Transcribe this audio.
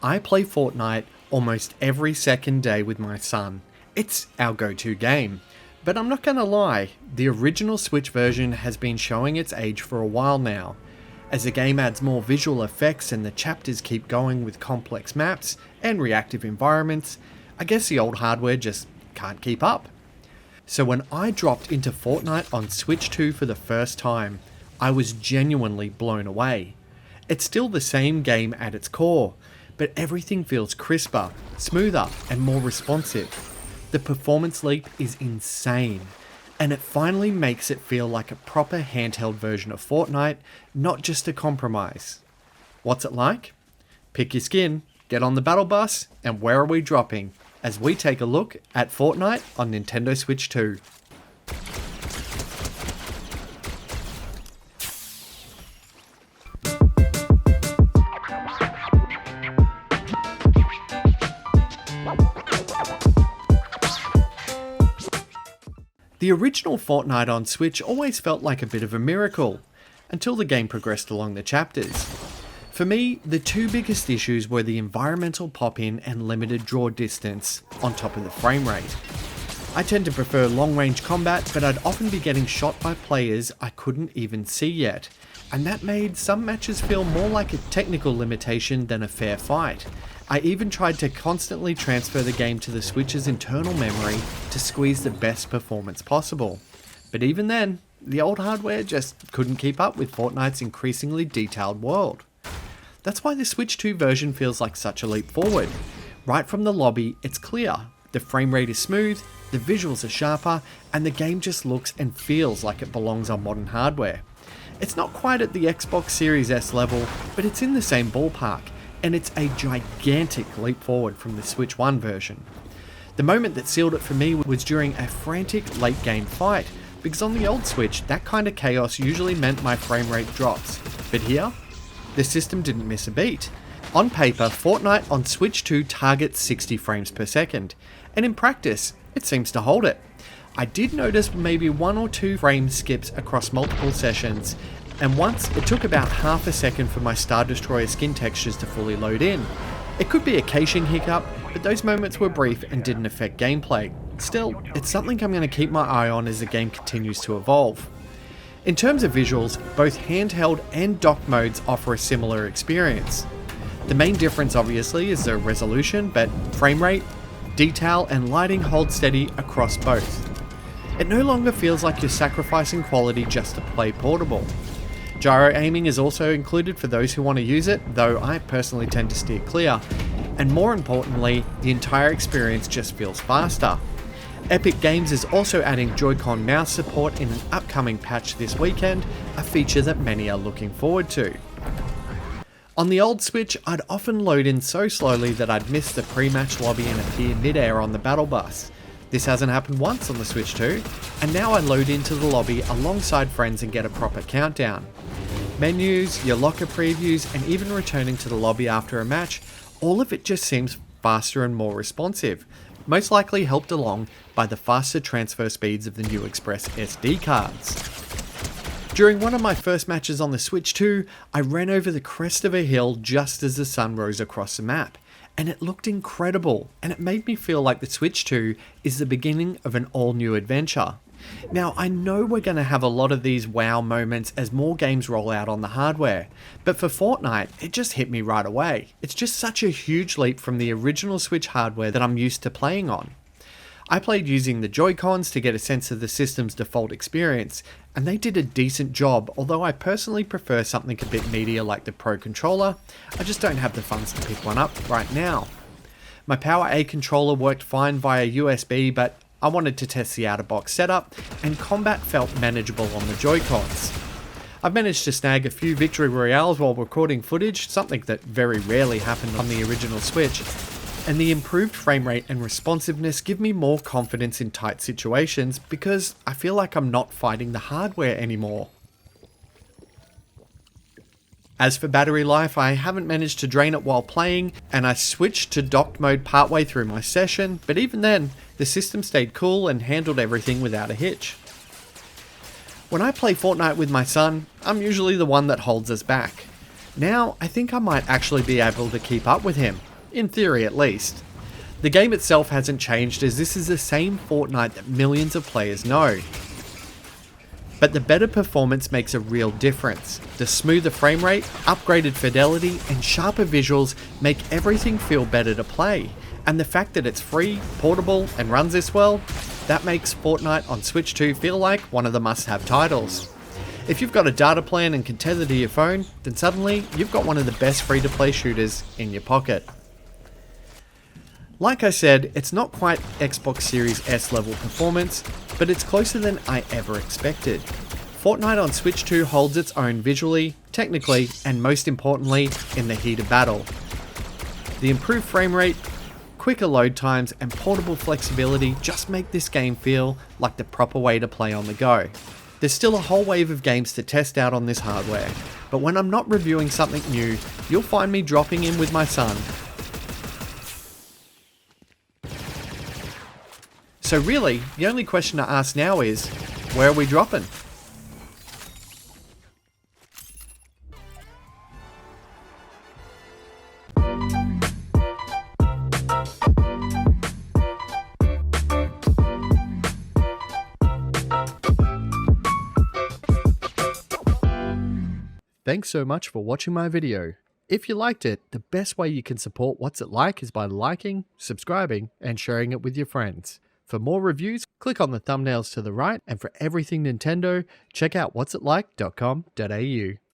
I play Fortnite almost every second day with my son. It's our go-to game. But I'm not gonna lie, the original Switch version has been showing its age for a while now. As the game adds more visual effects and the chapters keep going with complex maps and reactive environments, I guess the old hardware just can't keep up. So when I dropped into Fortnite on Switch 2 for the first time, I was genuinely blown away. It's still the same game at its core, but everything feels crisper, smoother, and more responsive. The performance leap is insane, and it finally makes it feel like a proper handheld version of Fortnite, not just a compromise. What's it like? Pick your skin, get on the battle bus, and where are we dropping? As we take a look at Fortnite on Nintendo Switch 2. The original Fortnite on Switch always felt like a bit of a miracle, until the game progressed along the chapters. For me, the two biggest issues were the environmental pop-in and limited draw distance, on top of the frame rate. I tend to prefer long-range combat, but I'd often be getting shot by players I couldn't even see yet, and that made some matches feel more like a technical limitation than a fair fight. I even tried to constantly transfer the game to the Switch's internal memory to squeeze the best performance possible. But even then, the old hardware just couldn't keep up with Fortnite's increasingly detailed world. That's why the Switch 2 version feels like such a leap forward. Right from the lobby, it's clear. The frame rate is smooth, the visuals are sharper, and the game just looks and feels like it belongs on modern hardware. It's not quite at the Xbox Series S level, but it's in the same ballpark, and it's a gigantic leap forward from the Switch 1 version. The moment that sealed it for me was during a frantic late game fight, because on the old Switch, that kind of chaos usually meant my frame rate drops. But here, the system didn't miss a beat. On paper, Fortnite on Switch 2 targets 60 frames per second, and in practice, it seems to hold it. I did notice maybe 1 or 2 frame skips across multiple sessions, and once it took about half a second for my Star Destroyer skin textures to fully load in. It could be a caching hiccup, but those moments were brief and didn't affect gameplay. Still, it's something I'm going to keep my eye on as the game continues to evolve. In terms of visuals, both handheld and dock modes offer a similar experience. The main difference obviously is the resolution, but frame rate, detail and lighting hold steady across both. It no longer feels like you're sacrificing quality just to play portable. Gyro aiming is also included for those who want to use it, though I personally tend to steer clear. And more importantly, the entire experience just feels faster. Epic Games is also adding Joy-Con mouse support in an upcoming patch this weekend, a feature that many are looking forward to. On the old Switch, I'd often load in so slowly that I'd miss the pre-match lobby and appear mid-air on the battle bus. This hasn't happened once on the Switch 2, and now I load into the lobby alongside friends and get a proper countdown. Menus, your locker previews, and even returning to the lobby after a match, all of it just seems faster and more responsive, most likely helped along by the faster transfer speeds of the new Express SD cards. During one of my first matches on the Switch 2, I ran over the crest of a hill just as the sun rose across the map, and it looked incredible, and it made me feel like the Switch 2 is the beginning of an all-new adventure. Now, I know we're going to have a lot of these wow moments as more games roll out on the hardware, but for Fortnite, it just hit me right away. It's just such a huge leap from the original Switch hardware that I'm used to playing on. I played using the Joy-Cons to get a sense of the system's default experience, and they did a decent job, although I personally prefer something a bit meatier like the Pro Controller. I just don't have the funds to pick one up right now. My Power A controller worked fine via USB, but I wanted to test the out-of-box setup, and combat felt manageable on the Joy-Cons. I've managed to snag a few victory royales while recording footage, something that very rarely happened on the original Switch, and the improved frame rate and responsiveness give me more confidence in tight situations because I feel like I'm not fighting the hardware anymore. As for battery life, I haven't managed to drain it while playing, and I switched to docked mode partway through my session, but even then, the system stayed cool and handled everything without a hitch. When I play Fortnite with my son, I'm usually the one that holds us back. Now, I think I might actually be able to keep up with him. in theory at least. The game itself hasn't changed, as this is the same Fortnite that millions of players know. But the better performance makes a real difference. The smoother frame rate, upgraded fidelity, and sharper visuals make everything feel better to play. And the fact that it's free, portable, and runs this well, that makes Fortnite on Switch 2 feel like one of the must-have titles. If you've got a data plan and can tether to your phone, then suddenly you've got one of the best free-to-play shooters in your pocket. Like I said, it's not quite Xbox Series S level performance, but it's closer than I ever expected. Fortnite on Switch 2 holds its own visually, technically, and most importantly, in the heat of battle. The improved frame rate, quicker load times, and portable flexibility just make this game feel like the proper way to play on the go. There's still a whole wave of games to test out on this hardware, but when I'm not reviewing something new, you'll find me dropping in with my son. So really, the only question to ask now is, where are we dropping? Thanks so much for watching my video. If you liked it, the best way you can support What's It Like is by liking, subscribing, and sharing it with your friends. For more reviews, click on the thumbnails to the right, and for everything Nintendo, check out whatsitlike.com.au.